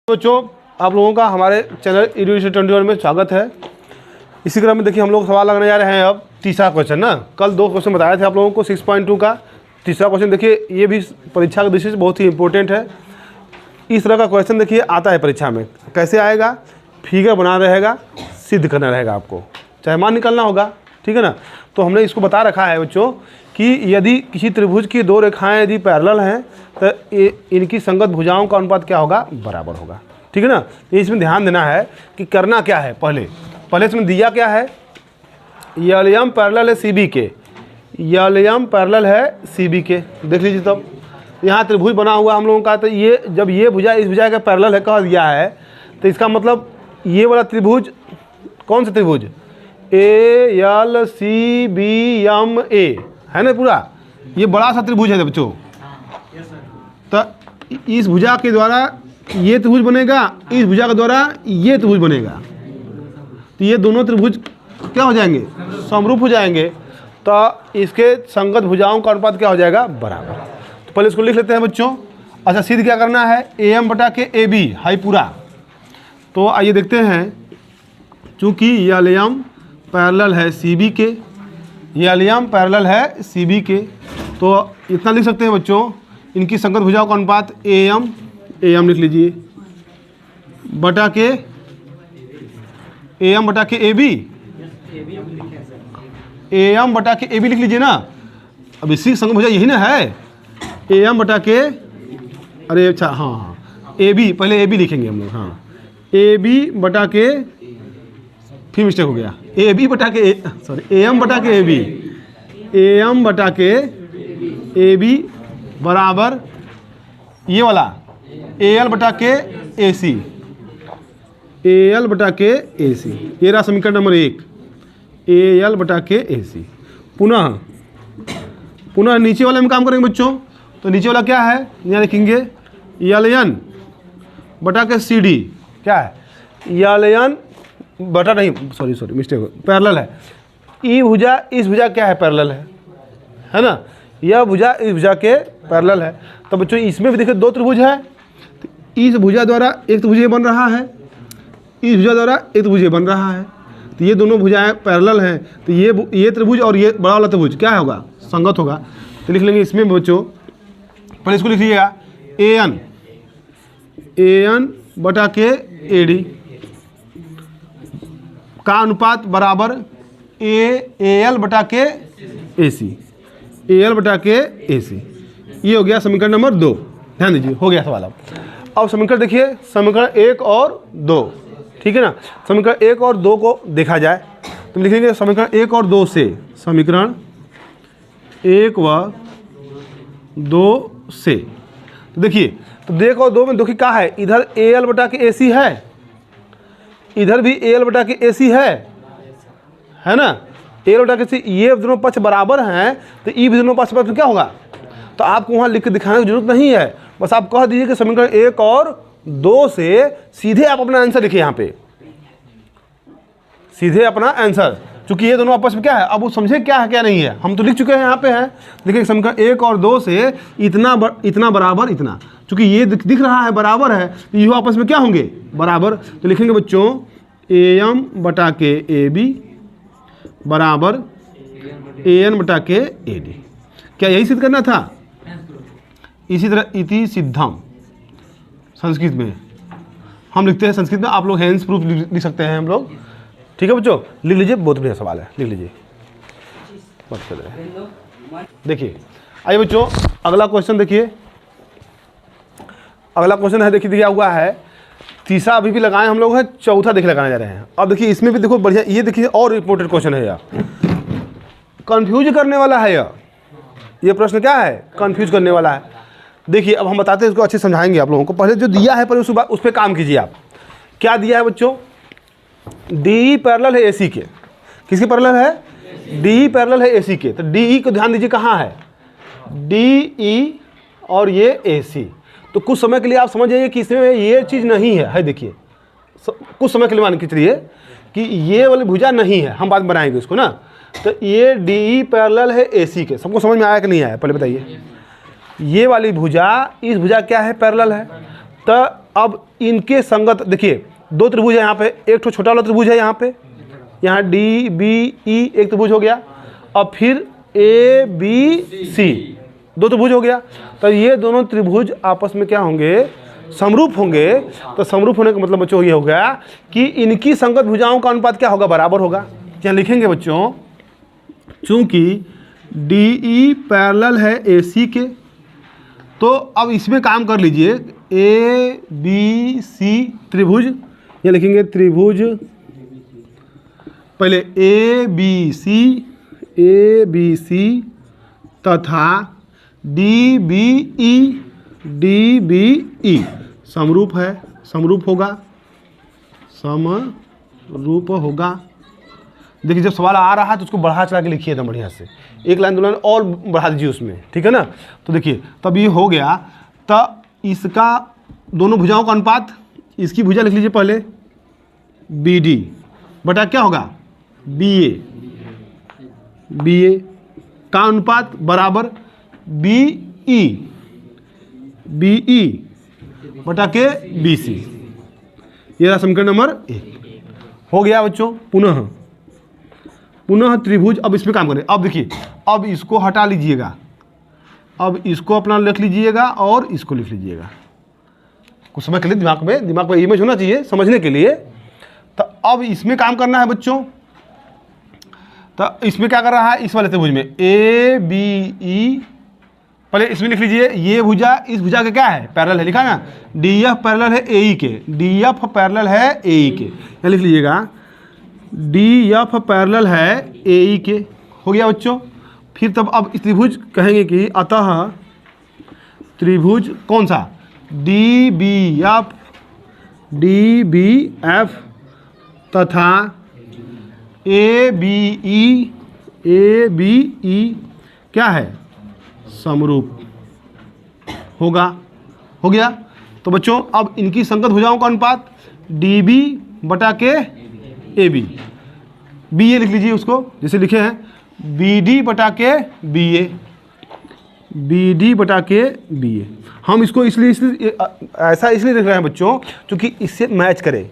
बच्चों, आप लोगों का हमारे चैनल एडुकेशन 21 में स्वागत है। इसी क्रम में देखिए हम लोग सवाल लगाने जा रहे हैं अब तीसरा क्वेश्चन ना। कल 2 क्वेश्चन बताए थे आप लोगों को 6.2 का। तीसरा क्वेश्चन देखिए, ये भी परीक्षा की दृष्टि से बहुत ही इंपॉर्टेंट है। इस तरह का क्वेश्चन देखिए आता है परीक्षा में। कैसे आएगा? फिगर बना रहेगा, सिद्ध करना रहेगा आपको, चाहे मान निकलना होगा, ठीक है ना। तो हमने इसको बता रखा है बच्चों कि यदि किसी त्रिभुज की 2 रेखाएं यदि पैरेलल हैं तो इनकी संगत भुजाओं का अनुपात क्या होगा? बराबर होगा, ठीक है ना। तो इसमें ध्यान देना है कि करना क्या है। पहले इसमें दिया क्या है? एलएम पैरेलल है सीबी के, एलएम पैरेलल है सीबी के। देख लीजिए तब यहाँ त्रिभुज बना हुआ हम लोगों का। तो ये जब ये भुजा इस भुजा का पैरेलल है कह दिया है, तो इसका मतलब ये वाला त्रिभुज कौन सा त्रिभुज? ALCBMA है ना पूरा। ये बड़ा सा त्रिभुज है बच्चों। तो इस भुजा के द्वारा ये त्रिभुज बनेगा, इस भुजा के द्वारा ये त्रिभुज बनेगा। तो ये दोनों त्रिभुज क्या हो जाएंगे? समरूप हो जाएंगे। तो इसके संगत भुजाओं का अनुपात क्या हो जाएगा? बराबर। तो पहले इसको लिख लेते हैं बच्चों। अच्छा, सिद्ध क्या करना है? AM बटा के AB है पूरा। तो आइए देखते हैं। चूँकि एलएम पैरेलल है CB के, एलएम पैरेलल है CB के, तो इतना लिख सकते हैं बच्चों। इनकी संगत भुजाओं का अनुपात AM लिख लीजिए बटा के AM बटा के AB, AM बटा के AB लिख लीजिए ना। अब इसी संगत भुजा यही ना है, AM बटा के, अरे अच्छा हाँ AB, पहले AB लिखेंगे हम लोग। हाँ, AB बटा के, फिर मिस्टेक हो गया, AB बटा के AM बटा के AB, AM बटा के AB बराबर ये वाला AL बटा के AC, AL बटा के AC। ये रहा समीकरण नंबर 1, AL बटा के AC। पुनः नीचे वाले में काम करेंगे बच्चों। तो नीचे वाला क्या है? यहाँ लिखेंगे LN बटा के CD। क्या है? LN बटा नहीं, सॉरी मिस्टेक, पैरेलल है। ई भुजा इस भुजा क्या है? पैरेलल है ना। यह भुजा इस भुजा के पैरेलल है। तो बच्चों इसमें भी देखिए 2 त्रिभुज है। तो इस भुजा द्वारा एक त्रिभुज बन रहा है, इस भुजा द्वारा एक त्रिभुज बन रहा है। तो ये दोनों भुजाएं पैरेलल हैं। तो ये त्रिभुज और ये बड़ा वाला त्रिभुज क्या होगा? संगत होगा। तो लिख लेंगे इसमें बच्चों, पहले इसको लिख लीजिएगा AN बटा के AD का अनुपात बराबर AL बटा के AC, AL बटा के AC। ये हो गया समीकरण नंबर 2। ध्यान दीजिए, हो गया सवाल। अब समीकरण देखिए, समीकरण 1 और 2, ठीक है ना। समीकरण 1 और 2 को देखा जाए तो लिखेंगे समीकरण 1 और 2 से, समीकरण 1 व 2 से। तो देखिए, तो 1 और 2 में देखिए क्या है? इधर AL बटा के AC है, इधर भी AL बटा के AC है ना। AL बटा के AC, ये दोनों पक्ष बराबर हैं। तो ई भी दोनों पक्ष पर क्या होगा? तो आपको वहाँ लिख के दिखाने की जरूरत नहीं है। बस आप कह दीजिए कि समीकरण 1 और 2 से सीधे आप अपना आंसर लिखिए। यहाँ पे सीधे अपना आंसर, क्योंकि ये दोनों आपस में क्या है, अब वो समझे क्या है क्या नहीं है। हम तो लिख चुके हैं, यहाँ पे है। देखिए समीकरण 1 और 2 से इतना बराबर इतना, क्योंकि ये दिख रहा है बराबर है, तो ये आपस में क्या होंगे? बराबर। तो लिखेंगे बच्चों AM बटा के AB बराबर AN बटा के AD। क्या यही सिद्ध करना था? इसी तरह इति सिद्धम संस्कृत में हम लिखते हैं। संस्कृत में आप लोग हैंड्स प्रूफ लिख सकते हैं हम लोग, ठीक है बच्चों। लिख लीजिए, बहुत बढ़िया सवाल है, लिख लीजिए। देखिए आइए बच्चों, अगला क्वेश्चन देखिए। अगला क्वेश्चन है, देखिए दिया हुआ है। तीसरा अभी भी लगाए हम लोग हैं, चौथा देखिए लगाने जा रहे हैं। अब देखिए इसमें भी देखो बढ़िया, ये देखिए और इंपॉर्टेंट क्वेश्चन है यार, कंफ्यूज करने वाला है ये प्रश्न। क्या है? कंफ्यूज करने वाला है। देखिए अब हम बताते हैं, इसको अच्छे समझाएंगे आप लोगों को। पहले जो दिया है पर उस पर काम कीजिए आप। क्या दिया है बच्चों? DE पैरेलल है AC के। किसके पैरेलल है? DE पैरेलल है AC के। तो DE को ध्यान दीजिए कहाँ है? DE और ये AC। तो कुछ समय के लिए आप समझ जाइए कि इसमें ये चीज़ नहीं है। देखिए कुछ समय के लिए मान के चलिए कि ये वाली भुजा नहीं है, हम बात बनाएंगे उसको ना। तो ये DE पैरेलल है AC के। सबको समझ में आया कि नहीं आया? पहले बताइए। ये वाली भुजा इस भुजा क्या है? पैरेलल है। तो अब इनके संगत देखिए, दो त्रिभुज है यहाँ पे, एक तो छोटा वाला त्रिभुज है यहाँ पे, यहाँ डी बी ई एक त्रिभुज हो गया, और फिर ए बी सी दो त्रिभुज हो गया। तो ये दोनों त्रिभुज आपस में क्या होंगे, समरूप होंगे। तो समरूप होने का मतलब बच्चों ये हो गया कि इनकी संगत भुजाओं का अनुपात क्या होगा, बराबर होगा। क्या लिखेंगे बच्चों, चूंकि डी ई पैरेलल है ए सी के, तो अब इसमें काम कर लीजिए, ए बी सी त्रिभुज, ये लिखेंगे त्रिभुज, पहले ए बी सी तथा डी बी ई समरूप है, समरूप होगा। देखिए जब सवाल आ रहा है तो उसको बढ़ा चढ़ा के लिखिए एकदम बढ़िया से, एक लाइन दो लाइन और बढ़ा दीजिए उसमें, ठीक है ना। तो देखिए तब ये हो गया, तब इसका दोनों भुजाओं का अनुपात, इसकी भुजा लिख लीजिए पहले बी डी बटा क्या होगा बी ए का अनुपात बराबर बी ई बटा के बी सी। ये रहा समीकरण नंबर 1 हो गया बच्चों। पुनः त्रिभुज, अब इसमें काम करें। अब देखिए, अब इसको हटा लीजिएगा, अब इसको अपना लिख लीजिएगा और इसको लिख लीजिएगा, कुछ समय के लिए दिमाग में इमेज होना चाहिए समझने के लिए। तो अब इसमें काम करना है बच्चों। तो इसमें क्या कर रहा है, इस वाले त्रिभुज में ए बी ई, पहले इसमें लिख लीजिए, ये भुजा इस भुजा के क्या है, पैरेलल है, लिखा ना, डी एफ पैरेलल है ए ई के, डी एफ पैरेलल है ए ई के, यहाँ लिख लीजिएगा डी एफ पैरेलल है ए ई के, हो गया बच्चों। फिर तब अब इस त्रिभुज कहेंगे कि अतः त्रिभुज कौन सा, डी बी एफ तथा ए बी ई क्या है, समरूप होगा, हो गया। तो बच्चों अब इनकी संगत भुजाओं का अनुपात डी बी बटा के ए बी, बी ए लिख लीजिए उसको, जैसे लिखे हैं बी डी बटा के बी ए, बी डी बटा के बी ए। हम इसको इसलिए ऐसा इसलिए लिख रहे हैं बच्चों क्योंकि इससे मैच करे,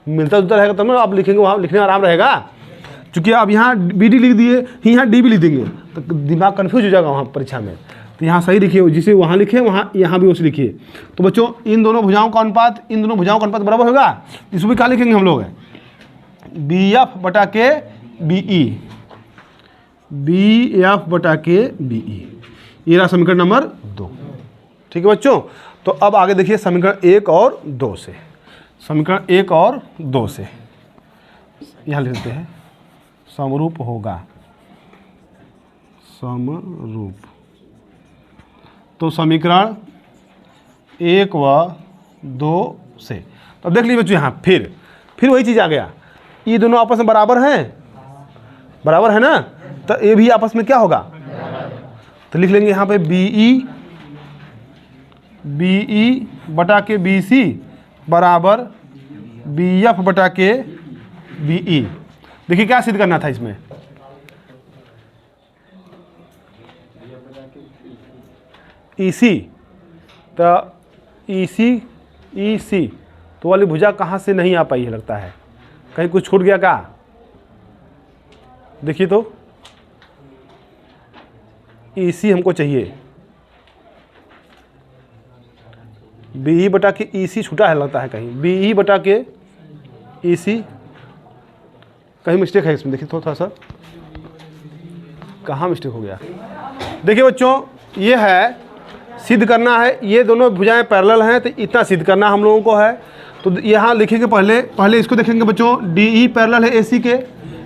मिलता जुलता रहेगा तब ना आप लिखेंगे, वहाँ लिखने में आराम रहेगा। चूँकि अब यहाँ बी डी लिख दिए, यहाँ डी भी लिख देंगे तो दिमाग कन्फ्यूज हो जाएगा वहाँ परीक्षा में। तो यहाँ सही लिखिए, जिसे वहाँ लिखे वहाँ यहाँ भी उसे लिखिए। तो बच्चों इन दोनों भुजाओं का अनुपात बराबर होगा। इसको भी क्या लिखेंगे हम लोग, बी एफ बटा के बी ई, बी एफ बटा के बी ई। ये रहा समीकरण नंबर 2, ठीक है बच्चों। तो अब आगे देखिए समीकरण 1 और 2 से, समीकरण 1 और 2 से यहाँ लिखते हैं समरूप होगा, समरूप। तो समीकरण 1 व 2 से, तो देख लीजिए बच्चों यहाँ फिर वही चीज़ आ गया, ये दोनों आपस में बराबर है ना। तो ये भी आपस में क्या होगा, तो लिख लेंगे यहाँ पे बी ई बटा के बी सी बराबर बी एफ बटा के बी ई। देखिए क्या सिद्ध करना था इसमें, ईसी, तो ईसी तो वाली भुजा कहाँ से नहीं आ पाई है, लगता है कहीं कुछ छूट गया क्या। देखिए तो ईसी हमको चाहिए, बी ई बटा के ईसी छूटा है लगता है कहीं, बी ई बटा के ईसी, कहीं मिस्टेक है इसमें। देखिए थोड़ा सा कहाँ मिस्टेक हो गया। देखिए बच्चों ये है, सिद्ध करना है, ये दोनों भुजाएं पैरेलल हैं तो इतना सिद्ध करना हम लोगों को है। तो यहाँ लिखेंगे पहले इसको देखेंगे बच्चों, डी ई पैरेलल है ए सी के,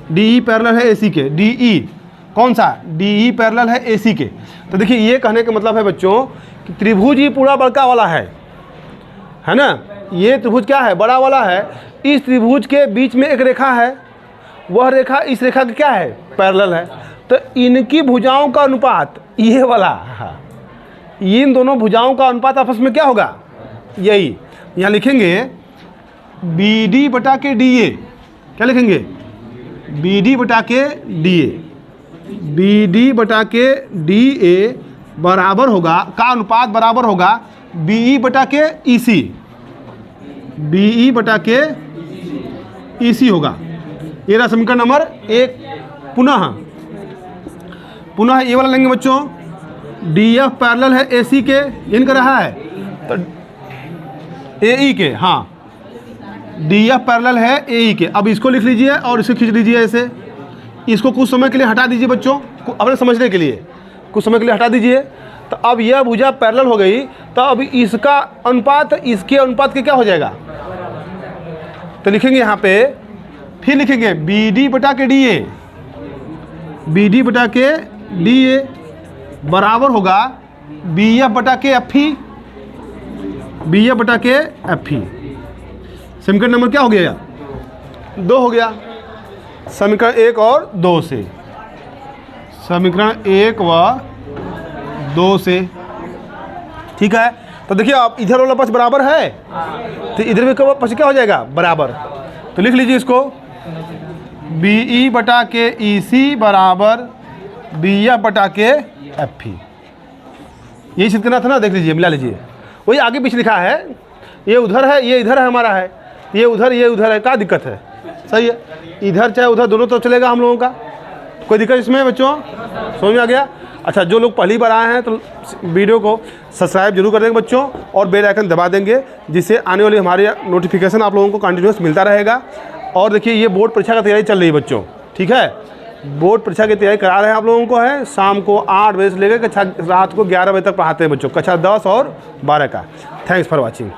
डी ई पैरेलल है ए सी के, डी ई कौन सा, डी ई पैरेलल है ए सी के। तो देखिए ये कहने का मतलब है बच्चों कि त्रिभुज ही पूरा बड़का वाला है ना, ये त्रिभुज क्या है, बड़ा वाला है। इस त्रिभुज के बीच में एक रेखा है, वह रेखा इस रेखा की क्या है, पैरेलल है। तो इनकी भुजाओं का अनुपात ये वाला, इन दोनों भुजाओं का अनुपात आपस में क्या होगा, यही यहाँ लिखेंगे बी डी बटा के डी ए, क्या लिखेंगे, बी डी बटा के डी ए, बी डी बटा के डी ए बराबर होगा, का अनुपात बराबर होगा BE बटा के EC, BE बटा के EC होगा। ये रहा समीकरण नंबर 1। पुनः ये वाला लेंगे बच्चों, DF पैरेलल है AC के, इनका रहा है तो AE के, हाँ DF पैरेलल है AE के। अब इसको लिख लीजिए और इसे खींच लीजिए ऐसे, इसको कुछ समय के लिए हटा दीजिए बच्चों, अपने समझने के लिए कुछ समय के लिए हटा दीजिए। तो अब यह भुजा पैरेलल हो गई, तो अब इसका अनुपात इसके अनुपात के क्या हो जाएगा, तो लिखेंगे यहाँ पे, फिर लिखेंगे BD बटा के DA, BD बटा के DA बराबर होगा BF बटा के FE, BF बटा के FE। समीकरण नंबर क्या हो गया, 2 हो गया। समीकरण 1 और 2 से, समीकरण 1 व 2 से, ठीक है। तो देखिए आप इधर वाला पक्ष बराबर है, तो इधर भी पक्ष क्या हो जाएगा, बराबर। तो लिख लीजिए इसको, BE बटा के EC बराबर BF बटा के FE। यही सिद्ध करना था ना, देख लीजिए, मिला लीजिए, वही आगे पीछे लिखा है, ये उधर है, ये इधर है, हमारा है, ये उधर है, क्या दिक्कत है, सही है, इधर चाहे उधर दोनों तो चलेगा हम लोगों का, कोई दिक्कत इसमें बच्चों, समझ में आ गया। अच्छा, जो लोग पहली बार आए हैं तो वीडियो को सब्सक्राइब जरूर कर देंगे बच्चों, और बेल आइकन दबा देंगे, जिससे आने वाली हमारी नोटिफिकेशन आप लोगों को कंटिन्यूस मिलता रहेगा। और देखिए ये बोर्ड परीक्षा की तैयारी चल रही है बच्चों, ठीक है, बोर्ड परीक्षा की तैयारी करा रहे हैं आप लोगों को, है शाम को 8 बजे से लेकर रात को 11 बजे तक पढ़ाते हैं बच्चों, कक्षा 10 और 12 का। Thanks for watching.